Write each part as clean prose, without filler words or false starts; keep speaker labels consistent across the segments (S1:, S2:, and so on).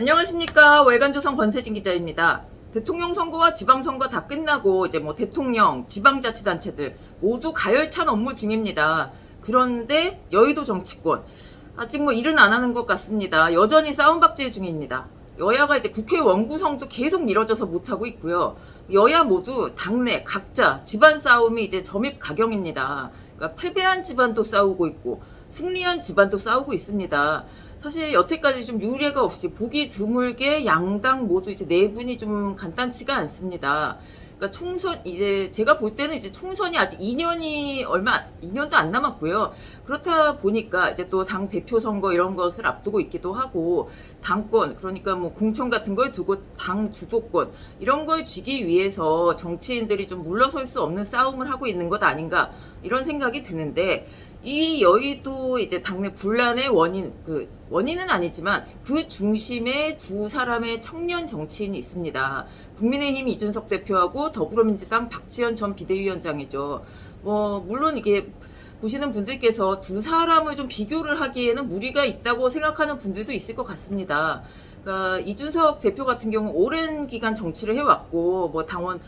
S1: 안녕하십니까. 월간조선 권세진 기자입니다. 대통령 선거와 지방선거 다 끝나고 이제 뭐 대통령, 지방자치단체들 모두 가열찬 업무 중입니다. 그런데 여의도 정치권 아직 뭐 일은 안 하는 것 같습니다. 여전히 싸움박질 중입니다. 여야가 이제 국회 원구성도 계속 미뤄져서 못하고 있고요. 여야 모두 당내 각자 집안 싸움이 이제 점입가경입니다. 그러니까 패배한 집안도 싸우고 있고 승리한 집안도 싸우고 있습니다. 사실 여태까지 좀 유례가 없이 보기 드물게 양당 모두 이제 내분이 좀 간단치가 않습니다. 그러니까 총선 이제 제가 볼 때는 이제 총선이 아직 2년도 안 남았고요. 그렇다 보니까 이제 또 당 대표 선거 이런 것을 앞두고 있기도 하고 당권 그러니까 뭐 공천 같은 걸 두고 당 주도권 이런 걸 쥐기 위해서 정치인들이 좀 물러설 수 없는 싸움을 하고 있는 것 아닌가 이런 생각이 드는데 이 여의도 이제 당내 분란의 원인은 아니지만 그 중심에 두 사람의 청년 정치인이 있습니다. 국민의힘 이준석 대표하고 더불어민주당 박지원 전 비대위원장이죠. 물론 이게 보시는 분들께서 두 사람을 좀 비교를 하기에는 무리가 있다고 생각하는 분들도 있을 것 같습니다. 그러니까 이준석 대표 같은 경우 오랜 기간 정치를 해왔고 뭐 당원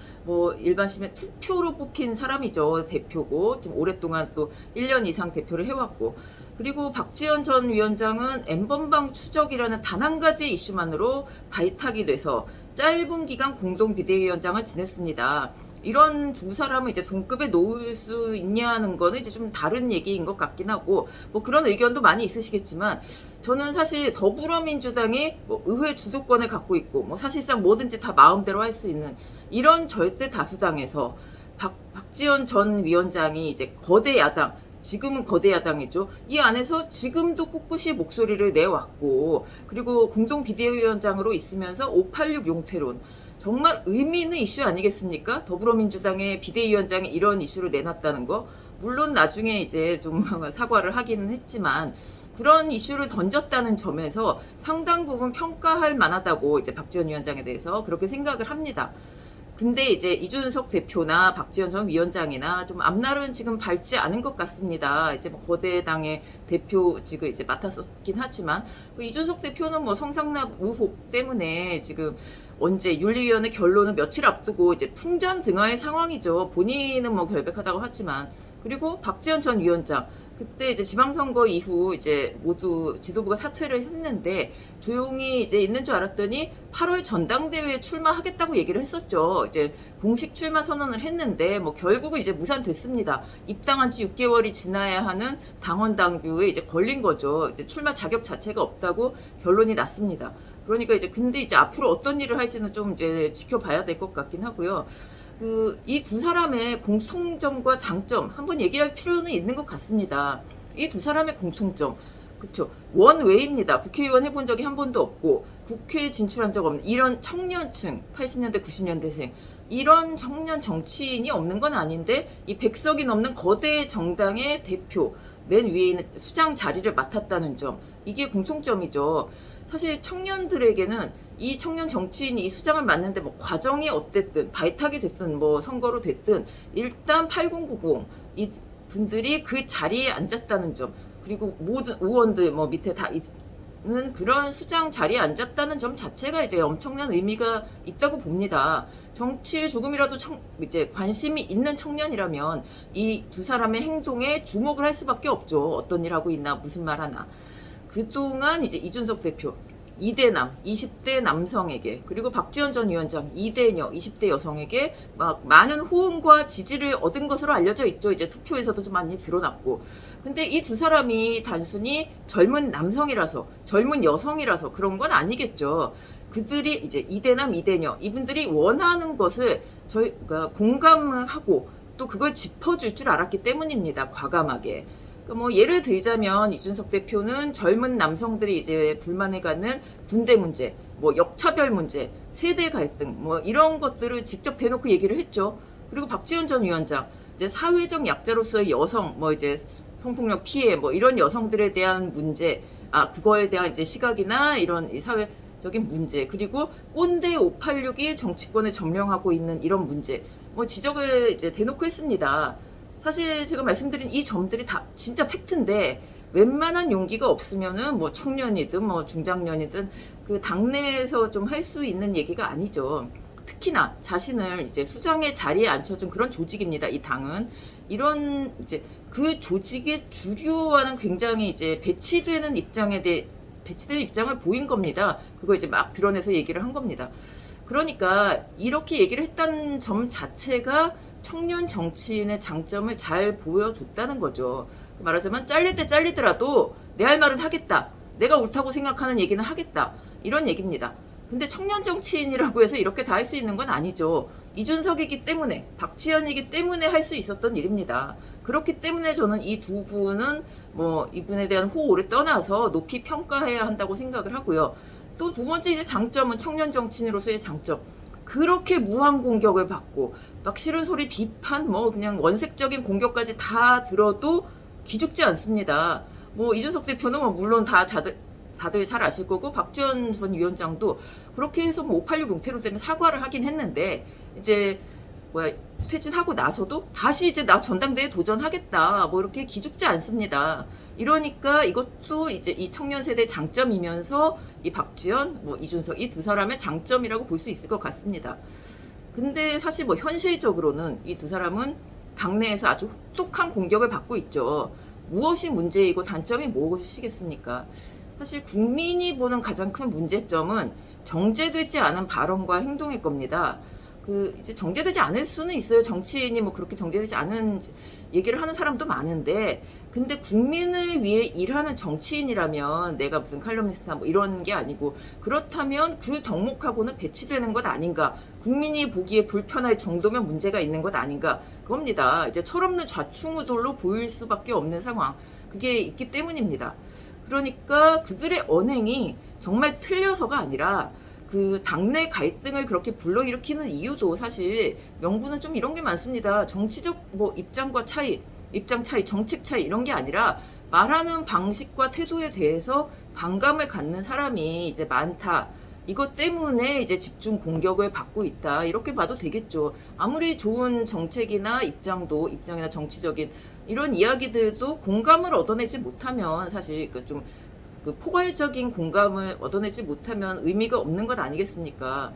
S1: 일반 시민 투표로 뽑힌 사람이죠. 대표고 지금 오랫동안 또 1년 이상 대표를 해왔고 그리고 박지원 전 위원장은 N번방 추적이라는 단 한 가지 이슈만으로 발탁이 돼서 짧은 기간 공동 비대위원장을 지냈습니다. 이런 두 사람을 이제 동급에 놓을 수 있냐는 거는 이제 좀 다른 얘기인 것 같긴 하고 뭐 그런 의견도 많이 있으시겠지만 저는 사실 더불어민주당이 의회 주도권을 갖고 있고 뭐 사실상 뭐든지 다 마음대로 할 수 있는 이런 절대 다수당에서 박지원 전 위원장이 이제 거대 야당 지금은 거대 야당이죠. 이 안에서 지금도 꿋꿋이 목소리를 내왔고 그리고 공동 비대위원장으로 있으면서 586 용태론 정말 의미 있는 이슈 아니겠습니까? 더불어민주당의 비대위원장이 이런 이슈를 내놨다는 거. 물론 나중에 이제 좀 사과를 하기는 했지만 그런 이슈를 던졌다는 점에서 상당 부분 평가할 만하다고 이제 박지원 위원장에 대해서 그렇게 생각을 합니다. 근데 이제 이준석 대표나 박지원 전 위원장이나 좀 앞날은 지금 밝지 않은 것 같습니다. 이제 뭐 거대당의 대표직을 이제 맡았었긴 하지만 이준석 대표는 뭐 성상납 의혹 때문에 지금 언제 윤리위원회 결론은 며칠 앞두고 이제 풍전등화의 상황이죠. 본인은 뭐 결백하다고 하지만 그리고 박지원 전 위원장 그때 이제 지방선거 이후 이제 모두 지도부가 사퇴를 했는데 조용히 이제 있는 줄 알았더니 8월 전당대회에 출마하겠다고 얘기를 했었죠. 이제 공식 출마 선언을 했는데 뭐 결국은 이제 무산됐습니다. 입당한 지 6개월이 지나야 하는 당원 당규에 이제 걸린 거죠. 이제 출마 자격 자체가 없다고 결론이 났습니다. 그러니까 이제 근데 이제 앞으로 어떤 일을 할지는 좀 이제 지켜봐야 될 것 같긴 하고요. 이 두 사람의 공통점과 장점 한번 얘기할 필요는 있는 것 같습니다. 이 두 사람의 공통점, 그쵸? 원외입니다. 국회의원 해본 적이 한 번도 없고 국회에 진출한 적 없는 이런 청년층, 80년대, 90년대생 이런 청년 정치인이 없는 건 아닌데 이 100석이 넘는 거대 정당의 대표 맨 위에 있는 수장 자리를 맡았다는 점 이게 공통점이죠. 사실 청년들에게는 이 청년 정치인이 이 수장을 맡는데 뭐 과정이 어땠든 발탁이 됐든 뭐 선거로 됐든 일단 8090 이 분들이 그 자리에 앉았다는 점 그리고 모든 의원들 뭐 밑에 다 있는 그런 수장 자리에 앉았다는 점 자체가 이제 엄청난 의미가 있다고 봅니다. 정치에 조금이라도 이제 관심이 있는 청년이라면 이 두 사람의 행동에 주목을 할 수밖에 없죠. 어떤 일 하고 있나 무슨 말 하나. 그동안 이제 이준석 대표 2대남 20대 남성에게 그리고 박지원 전 위원장 2대녀 20대 여성에게 막 많은 호응과 지지를 얻은 것으로 알려져 있죠. 이제 투표에서도 좀 많이 드러났고 근데 이 두 사람이 단순히 젊은 남성이라서 젊은 여성이라서 그런 건 아니겠죠. 그들이 이제 2대남 2대녀 이분들이 원하는 것을 저희가 공감하고 또 그걸 짚어줄 줄 알았기 때문입니다. 과감하게. 뭐 예를 들자면 이준석 대표는 젊은 남성들이 이제 불만을 갖는 군대 문제, 뭐 역차별 문제, 세대 갈등, 뭐 이런 것들을 직접 대놓고 얘기를 했죠. 그리고 박지원 전 위원장 이제 사회적 약자로서의 여성, 뭐 이제 성폭력 피해, 뭐 이런 여성들에 대한 문제, 그거에 대한 이제 시각이나 이런 이 사회적인 문제, 그리고 꼰대 586이 정치권을 점령하고 있는 이런 문제, 뭐 지적을 이제 대놓고 했습니다. 사실 제가 말씀드린 이 점들이 다 진짜 팩트인데 웬만한 용기가 없으면은 뭐 청년이든 뭐 중장년이든 그 당내에서 좀 할 수 있는 얘기가 아니죠. 특히나 자신을 이제 수장의 자리에 앉혀준 그런 조직입니다. 이 당은 이런 이제 그 조직의 주류와는 굉장히 이제 배치되는 입장을 보인 겁니다. 그거 이제 막 드러내서 얘기를 한 겁니다. 그러니까 이렇게 얘기를 했다는 점 자체가 청년 정치인의 장점을 잘 보여줬다는 거죠. 말하자면 잘릴 때 잘리더라도 내 할 말은 하겠다. 내가 옳다고 생각하는 얘기는 하겠다. 이런 얘기입니다. 근데 청년 정치인이라고 해서 이렇게 다 할 수 있는 건 아니죠. 이준석이기 때문에, 박지원이기 때문에 할 수 있었던 일입니다. 그렇기 때문에 저는 이 두 분은 뭐 이분에 대한 호호를 떠나서 높이 평가해야 한다고 생각을 하고요. 또 두 번째 이제 장점은 청년 정치인으로서의 장점. 그렇게 무한 공격을 받고 막 싫은 소리, 비판, 뭐 그냥 원색적인 공격까지 다 들어도 기죽지 않습니다. 뭐 이준석 대표는 뭐 물론 다들 잘 아실 거고 박지원 전 위원장도 그렇게 해서 뭐 586 용태로 때문에 사과를 하긴 했는데 이제 퇴진하고 나서도 다시 이제 나 전당대회 도전하겠다 뭐 이렇게 기죽지 않습니다. 이러니까 이것도 이제 이 청년 세대의 장점이면서 이 박지원, 뭐 이준석 이 두 사람의 장점이라고 볼 수 있을 것 같습니다. 근데 사실 뭐 현실적으로는 이 두 사람은 당내에서 아주 혹독한 공격을 받고 있죠. 무엇이 문제이고 단점이 무엇이겠습니까? 사실 국민이 보는 가장 큰 문제점은 정제되지 않은 발언과 행동일 겁니다. 이제 정제되지 않을 수는 있어요. 정치인이 뭐 그렇게 정제되지 않은 얘기를 하는 사람도 많은데, 근데 국민을 위해 일하는 정치인이라면 내가 무슨 칼럼니스트나 뭐 이런 게 아니고, 그렇다면 그 덕목하고는 배치되는 것 아닌가, 국민이 보기에 불편할 정도면 문제가 있는 것 아닌가, 그겁니다. 이제 철없는 좌충우돌로 보일 수밖에 없는 상황, 그게 있기 때문입니다. 그러니까 그들의 언행이 정말 틀려서가 아니라 그 당내 갈등을 그렇게 불러일으키는 이유도 사실 명분은 좀 이런 게 많습니다. 정치적 뭐 입장 차이, 정책 차이 이런 게 아니라 말하는 방식과 태도에 대해서 반감을 갖는 사람이 이제 많다. 이것 때문에 이제 집중 공격을 받고 있다. 이렇게 봐도 되겠죠. 아무리 좋은 정책이나 입장이나 정치적인 이런 이야기들도 공감을 얻어내지 못하면 사실 그 포괄적인 공감을 얻어내지 못하면 의미가 없는 것 아니겠습니까?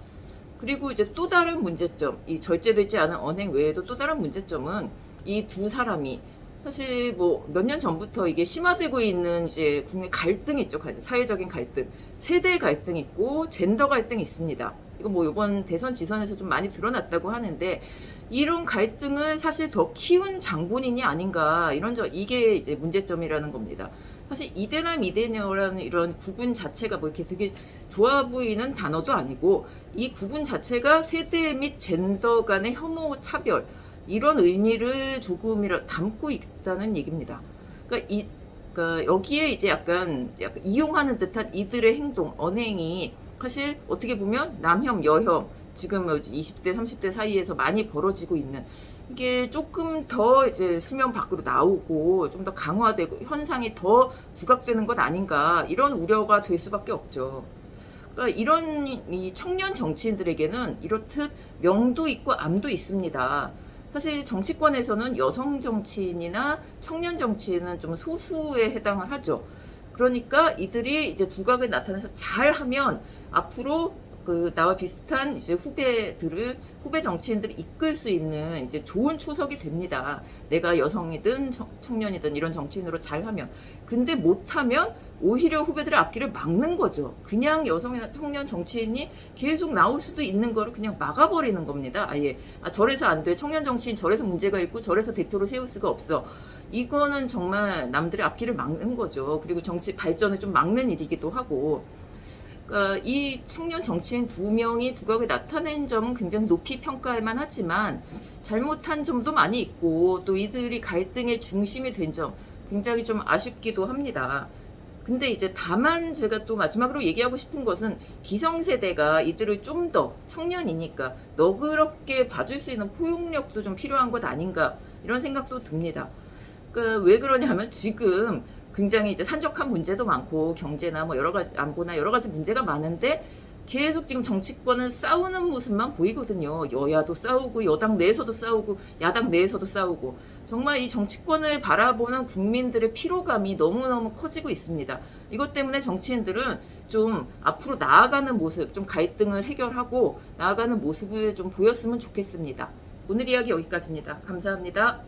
S1: 그리고 이제 또 다른 문제점, 이 절제되지 않은 언행 외에도 또 다른 문제점은 이 두 사람이 사실 뭐 몇 년 전부터 이게 심화되고 있는 이제 국내 갈등이 있죠. 사회적인 갈등, 세대 갈등이 있고 젠더 갈등이 있습니다. 이거 뭐 이번 대선 지선에서 좀 많이 드러났다고 하는데, 이런 갈등을 사실 더 키운 장본인이 아닌가, 이게 이제 문제점이라는 겁니다. 사실 이대남 이대녀라는 이런 구분 자체가 뭐 이렇게 되게 좋아 보이는 단어도 아니고, 이 구분 자체가 세대 및 젠더 간의 혐오 차별 이런 의미를 조금이라도 담고 있다는 얘기입니다. 그러니까 여기에 이제 약간 이용하는 듯한 이들의 행동, 언행이 사실 어떻게 보면 남혐, 여혐, 지금 20대, 30대 사이에서 많이 벌어지고 있는, 이게 조금 더 이제 수면 밖으로 나오고 좀 더 강화되고 현상이 더 부각되는 것 아닌가, 이런 우려가 될 수밖에 없죠. 그러니까 이런 이 청년 정치인들에게는 이렇듯 명도 있고 암도 있습니다. 사실 정치권에서는 여성 정치인이나 청년 정치인은 좀 소수에 해당을 하죠. 그러니까 이들이 이제 두각을 나타내서 잘하면 앞으로 나와 비슷한 이제 후배 정치인들을 이끌 수 있는 이제 좋은 초석이 됩니다. 내가 여성이든 청년이든 이런 정치인으로 잘하면. 근데 못하면 오히려 후배들의 앞길을 막는 거죠. 그냥 여성이나 청년 정치인이 계속 나올 수도 있는 거를 그냥 막아버리는 겁니다. 아예. 저래서 안 돼. 청년 정치인 저래서 문제가 있고 저래서 대표를 세울 수가 없어. 이거는 정말 남들의 앞길을 막는 거죠. 그리고 정치 발전을 좀 막는 일이기도 하고. 그러니까 이 청년 정치인 두 명이 두각을 나타낸 점은 굉장히 높이 평가할 만하지만, 잘못한 점도 많이 있고 또 이들이 갈등의 중심이 된 점 굉장히 좀 아쉽기도 합니다. 근데 이제 다만 제가 또 마지막으로 얘기하고 싶은 것은, 기성세대가 이들을 좀 더 청년이니까 너그럽게 봐줄 수 있는 포용력도 좀 필요한 것 아닌가, 이런 생각도 듭니다. 그러니까 왜 그러냐면 지금 굉장히 이제 산적한 문제도 많고 경제나 뭐 여러 가지 안보나 여러 가지 문제가 많은데, 계속 지금 정치권은 싸우는 모습만 보이거든요. 여야도 싸우고 여당 내에서도 싸우고 야당 내에서도 싸우고 정말 이 정치권을 바라보는 국민들의 피로감이 너무너무 커지고 있습니다. 이것 때문에 정치인들은 좀 앞으로 나아가는 모습, 좀 갈등을 해결하고 나아가는 모습을 좀 보였으면 좋겠습니다. 오늘 이야기 여기까지입니다. 감사합니다.